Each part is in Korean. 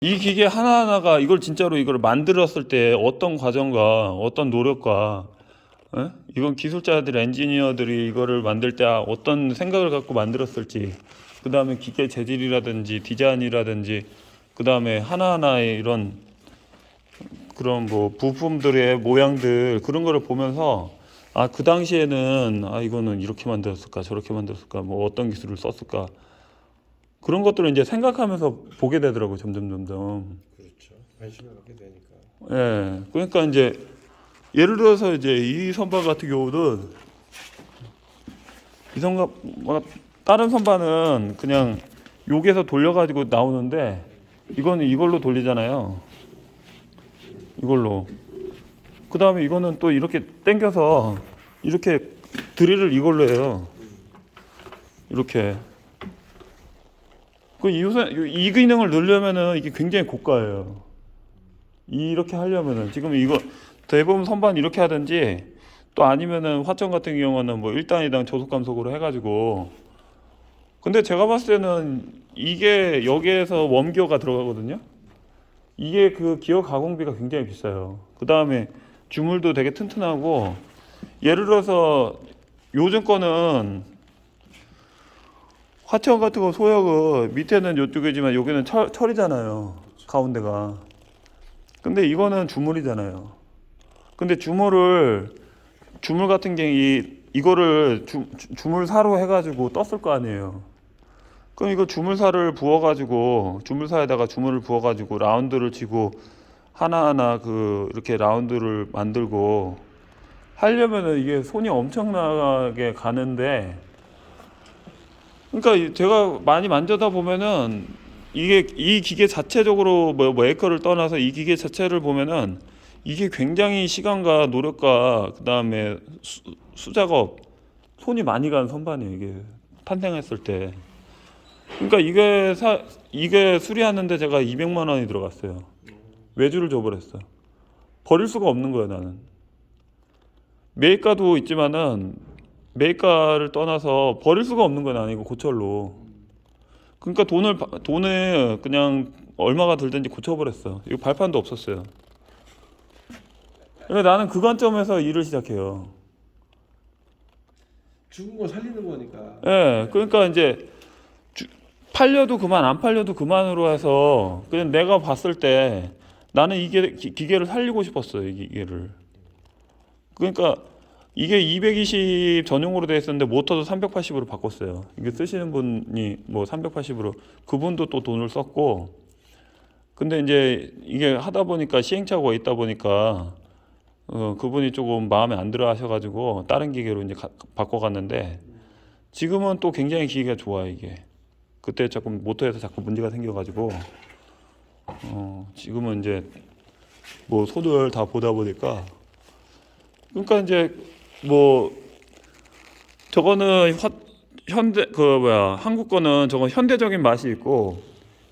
이 기계 하나하나가 이걸 진짜로 이걸 만들었을 때 어떤 과정과 어떤 노력과 이건 기술자들, 엔지니어들이 이거를 만들 때 어떤 생각을 갖고 만들었을지, 그 다음에 기계 재질이라든지 디자인이라든지, 그 다음에 하나하나의 이런 그런 뭐 부품들의 모양들 그런 거를 보면서 그 당시에는 이거는 이렇게 만들었을까 저렇게 만들었을까 뭐 어떤 기술을 썼을까 그런 것들을 이제 생각하면서 보게 되더라고요. 점점. 그렇죠. 관심을 갖게 되니까. 예. 그러니까 이제 예를 들어서 이제 이 선반 같은 경우는 이 선반 다른 선반은 그냥 여기에서 돌려가지고 나오는데 이거는 이걸로 돌리잖아요. 이걸로. 그 다음에 이거는 또 이렇게 당겨서 이렇게 드릴을 이걸로 해요. 이렇게. 이 기능을 넣으려면은 이게 굉장히 고가예요. 이렇게 하려면은 지금 이거 대부분 선반 이렇게 하든지 또 아니면은 화천 같은 경우는 뭐 1단위당 저속 감속으로 해가지고 근데 제가 봤을 때는 이게 여기에서 웜기어가 들어가거든요. 이게 그 기어 가공비가 굉장히 비싸요. 그 다음에 주물도 되게 튼튼하고 예를 들어서 요즘 거는 화천 같은 거 소역은 밑에는 이쪽이지만 여기는 철이잖아요. 가운데가. 근데 이거는 주물이잖아요. 근데 주물 같은 게 이거를 주물사로 해가지고 떴을 거 아니에요. 그럼 이거 주물사를 부어가지고 주물사에다가 주물을 부어가지고 라운드를 치고 하나하나 이렇게 라운드를 만들고 하려면은 이게 손이 엄청나게 가는데 그러니까 제가 많이 만져다 보면은 이게 이 기계 자체적으로 뭐 메이커를 떠나서 이 기계 자체를 보면은 이게 굉장히 시간과 노력과 그다음에 수작업 손이 많이 간 선반이에요. 이게 탄생했을 때. 그러니까 이게 수리하는데 제가 200만 원이 들어갔어요. 외주를 줘버렸어. 버릴 수가 없는 거예요, 나는. 매입가도 있지만은 매입가를 떠나서 버릴 수가 없는 건 아니고 고철로. 그러니까 돈을 그냥 얼마가 들든지 고쳐버렸어. 이거 발판도 없었어요. 그러니까 나는 그 관점에서 일을 시작해요. 죽은 거 살리는 거니까. 예, 그러니까 이제 팔려도 그만 안 팔려도 그만으로 해서 그냥 내가 봤을 때 나는 이게 기계를 살리고 싶었어요. 이 기계를. 그러니까 이게 220 전용으로 되어 있었는데 모터도 380으로 바꿨어요. 이게 쓰시는 분이 뭐 380으로 그분도 또 돈을 썼고 근데 이제 이게 하다 보니까 시행착오가 있다 보니까 그분이 조금 마음에 안 들어 하셔가지고 다른 기계로 이제 바꿔갔는데 지금은 또 굉장히 기계가 좋아요. 이게 그때 조금 모터에서 자꾸 문제가 생겨가지고 지금은 이제 뭐 손을 다 보다 보니까 그러니까 이제 뭐 저거는 한국 거는 저건 현대적인 맛이 있고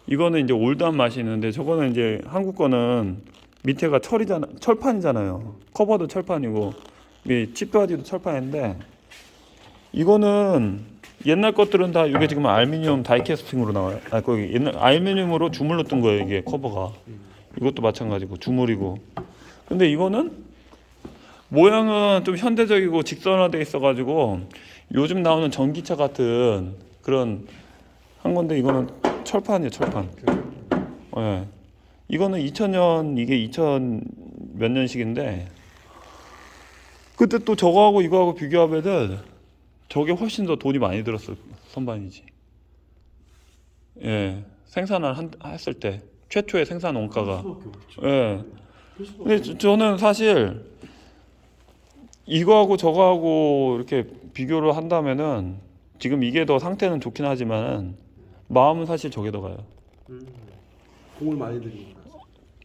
이거는 이제 올드한 맛이 있는데 저거는 이제 한국 거는 밑에가 철판이잖아요. 커버도 철판이고 이 칩도하지도 철판인데 이거는 옛날 것들은 다 이게 지금 알루미늄 다이캐스팅으로 나와요. 거기 옛날 알루미늄으로 주물로 뜬 거예요. 이게 커버가. 이것도 마찬가지고 주물이고. 근데 이거는 모양은 좀 현대적이고 직선화돼 있어가지고 요즘 나오는 전기차 같은 그런 한 건데 이거는 철판이에요. 철판. 예. 이거는 2000년 이게 2000 몇 년식인데 그때 또 저거하고 이거하고 비교하면은 저게 훨씬 더 돈이 많이 들었을 선반이지. 예. 생산을 했을 때 최초의 생산 원가가. 예. 근데 저는 사실 이거하고 저거하고 이렇게 비교를 한다면은 지금 이게 더 상태는 좋긴 하지만 마음은 사실 저게 더 가요. 공을 많이 들이니까.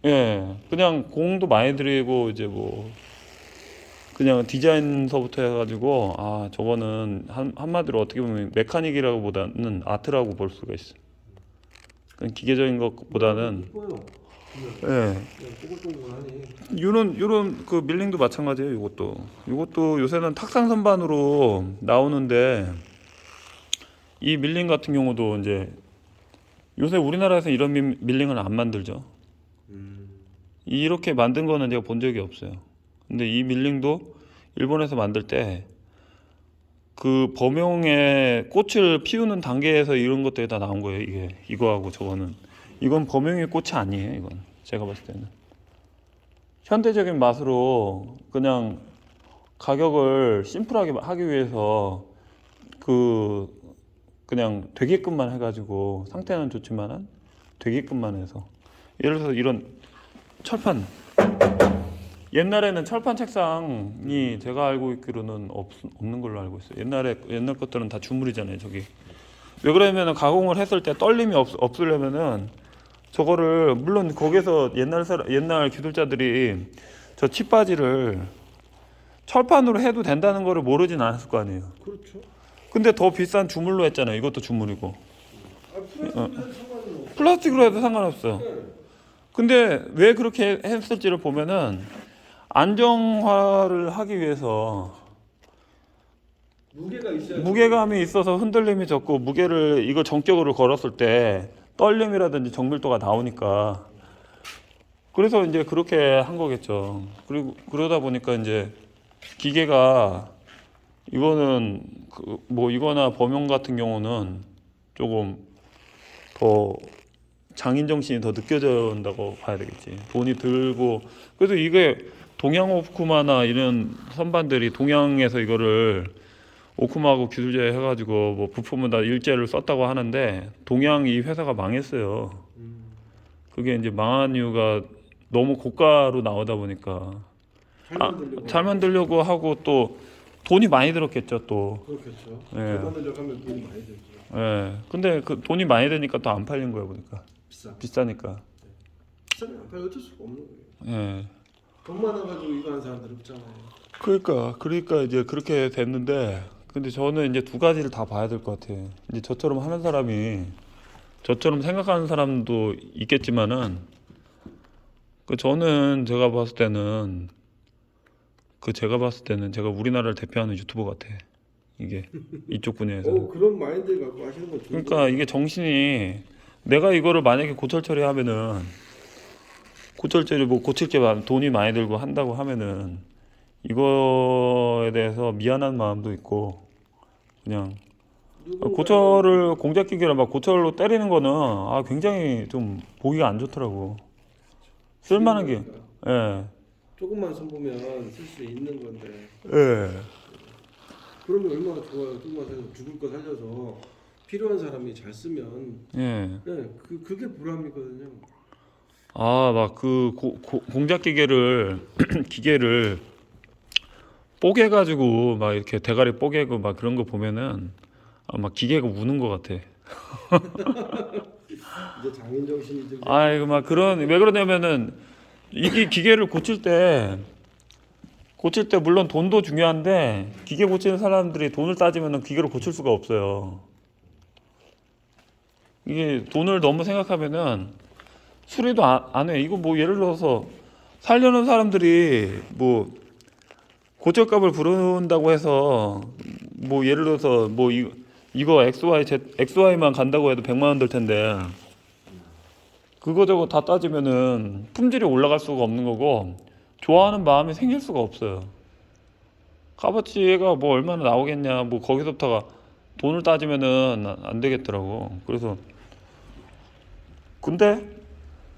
예, 그냥 공도 많이 들이고 이제 뭐 그냥 디자인서부터 해가지고 저거는 한마디로 어떻게 보면 메카닉이라고보다는 아트라고 볼 수가 있어. 그냥 기계적인 것보다는 이뻐요. 예. 꼬글꼬글하니. 요런 그 밀링도 마찬가지예요. 이것도 요새는 탁상 선반으로 나오는데 이 밀링 같은 경우도 이제 요새 우리나라에서 이런 밀링을 안 만들죠. 음. 이렇게 만든 거는 제가 본 적이 없어요. 근데 이 밀링도 일본에서 만들 때 그 범용의 꽃을 피우는 단계에서 이런 것들이 다 나온 거예요. 이게 이거하고 저거는 이건 범용의 꽃이 아니에요. 이건 제가 봤을 때는 현대적인 맛으로 그냥 가격을 심플하게 하기 위해서 그냥 되게끔만 해가지고 상태는 좋지만은 되게끔만 해서 예를 들어서 이런 철판 옛날에는 철판 책상이 제가 알고 있기로는 없는 걸로 알고 있어요. 옛날 것들은 다 주물이잖아요. 저기 왜 그러냐면은 가공을 했을 때 떨림이 없으려면은 저거를 물론 거기서 옛날 기술자들이 저 칩바지를 철판으로 해도 된다는 거를 모르진 않았을 거 아니에요. 그렇죠. 근데 더 비싼 주물로 했잖아요. 이것도 주물이고 플라스틱으로 해도 상관은 없어. 플라스틱으로 해도 상관없어. 네. 근데 왜 그렇게 했을지를 보면은 안정화를 하기 위해서 무게가 있어야 무게감이 있어서 흔들림이 적고 무게를 이거 정격으로 걸었을 때 떨림이라든지 정밀도가 나오니까 그래서 이제 그렇게 한 거겠죠. 그리고 그러다 보니까 이제 기계가 이거는 뭐 이거나 범용 같은 경우는 조금 더 장인 정신이 더 느껴진다고 봐야 되겠지. 돈이 들고 그래서 이게 동양 오쿠마나 이런 선반들이 동양에서 이거를 오쿠마하고 기술제 해가지고 뭐 부품은 다 일제를 썼다고 하는데 동양 이 회사가 망했어요. 그게 이제 망한 이유가 너무 고가로 나오다 보니까 잘 만들려고 하고 또 돈이 많이 들었겠죠 또. 그렇겠죠. 예. 잘 만들려고 하면 돈이 많이 들죠. 예. 근데 그 돈이 많이 드니까 또 안 팔린 거야 보니까 비싸니까. 비싸면 안 팔려 어쩔 수가 없는 거예요. 예. 돈 많아가지고 이거 하는 사람들 없잖아요. 그러니까 이제 그렇게 됐는데 근데 저는 이제 두 가지를 다 봐야 될 것 같아요. 이제 저처럼 하는 사람이 저처럼 생각하는 사람도 있겠지만은 저는 제가 봤을 때는 제가 우리나라를 대표하는 유튜버 같아. 이게 이쪽 분야에서. 오 그런 마인드 갖고 하시는 건 좋은 그러니까 이게 정신이 내가 이거를 만약에 고철 처리하면은 고철 처리 뭐 고칠 게 돈이 많이 들고 한다고 하면은 이거에 대해서 미안한 마음도 있고 그냥 고철을 공작기계를 막 고철로 때리는 거는 굉장히 좀 보기가 안 좋더라고. 쓸만한 게 예. 조금만 손보면 쓸 수 있는 건데 예. 그러면 얼마나 좋아요. 조금만 살려서 죽을 거 살려서 필요한 사람이 잘 쓰면 예. 네, 그게 보람이거든요. 막 그 공작 기계를 뽀개가지고 막 이렇게 대가리 뽀개고 막 그런 거 보면은 막 기계가 우는 것 같아. 이제 장인 정신이 좀 이거 막 왜 그러냐면은 이게 기계를 고칠 때 물론 돈도 중요한데 기계 고치는 사람들이 돈을 따지면은 기계를 고칠 수가 없어요. 이게 돈을 너무 생각하면은 수리도 안 해. 이거 뭐 예를 들어서 살려는 사람들이 뭐 고철값을 부른다고 해서 뭐 예를 들어서 뭐 이거 XY만 간다고 해도 100만 원 들 텐데 그거 저거 다 따지면은 품질이 올라갈 수가 없는 거고 좋아하는 마음이 생길 수가 없어요. 값어치 얘가 뭐 얼마나 나오겠냐. 뭐 거기서부터가 돈을 따지면은 안 되겠더라고. 그래서 근데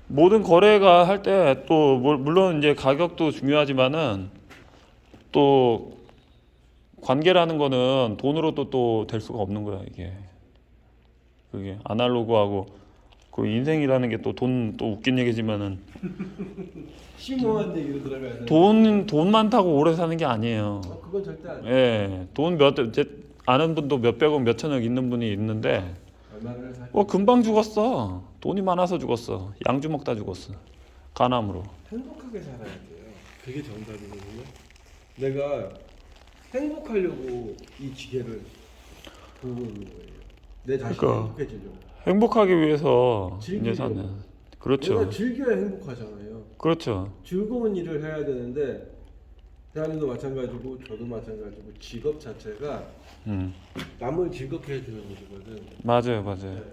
모든 거래가 할 때 또 물론 이제 가격도 중요하지만은 또 관계라는 거는 돈으로도 또 될 수가 없는 거야 이게. 그게 아날로그하고 그 인생이라는 게 또 돈 또 웃긴 얘기지만은 심오한 얘기로 들어가야 돼. 돈 많다고 오래 사는 게 아니에요. 그건 절대 아니에요. 예, 아는 분도 몇백억 몇천억 있는 분이 있는데 얼마를 살 금방 죽었어. 돈이 많아서 죽었어. 양주 먹다 죽었어. 간암으로. 행복하게 살아야 돼요. 그게 정답이거든요. 내가 행복하려고 이 기계를 보고 있는 거예요. 내 자신이 그러니까. 행복해지려고. 행복하기 위해서 이제 즐기려고. 사는. 그렇죠. 내가 즐겨야 행복하잖아요. 그렇죠. 즐거운 일을 해야 되는데 대한민도 마찬가지고 저도 마찬가지고 직업 자체가 음. 남을 즐겁게 해주는 일이거든. 맞아요. 네.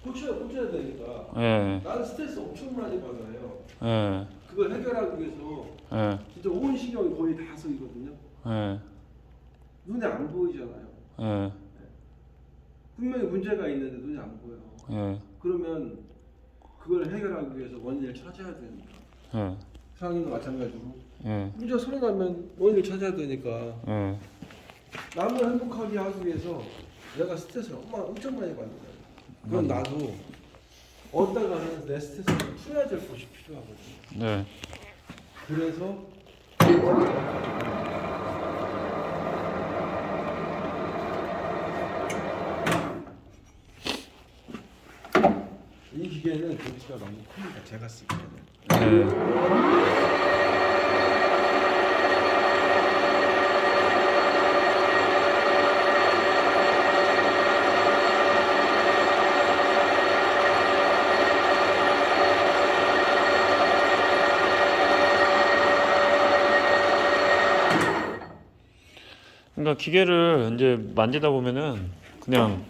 고쳐야 되니까. 예, 나는 스트레스 엄청 많이 받아요. 예, 그걸 해결하기 위해서 예, 진짜 온 신경이 거의 다 쓰이거든요. 예, 눈에 안 보이잖아요. 예, 분명히 문제가 있는데 눈에 안 보여. 예, 그러면 그걸 해결하기 위해서 원인을 찾아야 되니까. 예, 상인도 마찬가지고 예, 문제가 소리 나면 원인을 찾아야 되니까 예. 남을 행복하게 하기 위해서 내가 스트레스를 엄청 많이 받는 거야. 그럼 나도 어디다가는 내 스트레스를 풀어야 될 곳이 필요하거든. 네. 그래서 이 기계는 도치가 너무 큽니다. 제가 쓰기에는. 네. 그러니까 기계를 이제 만지다 보면은 그냥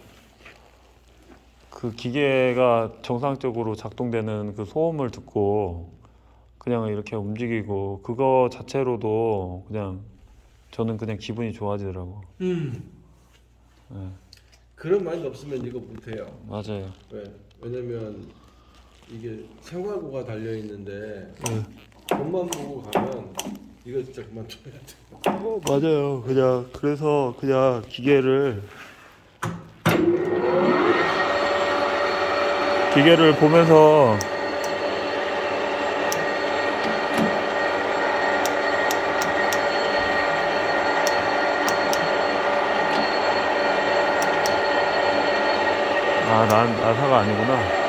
그 기계가 정상적으로 작동되는 그 소음을 듣고 그냥 이렇게 움직이고 그거 자체로도 그냥 저는 그냥 기분이 좋아지더라고. 네, 그런 마인드 없으면 이거 못해요. 맞아요. 왜? 왜냐면 이게 생활고가 달려 있는데 네. 돈만 보고 가면 이거 진짜 그만둬야 돼. 맞아요. 그냥 그래서 그냥 기계를 보면서 난 나사가 아니구나.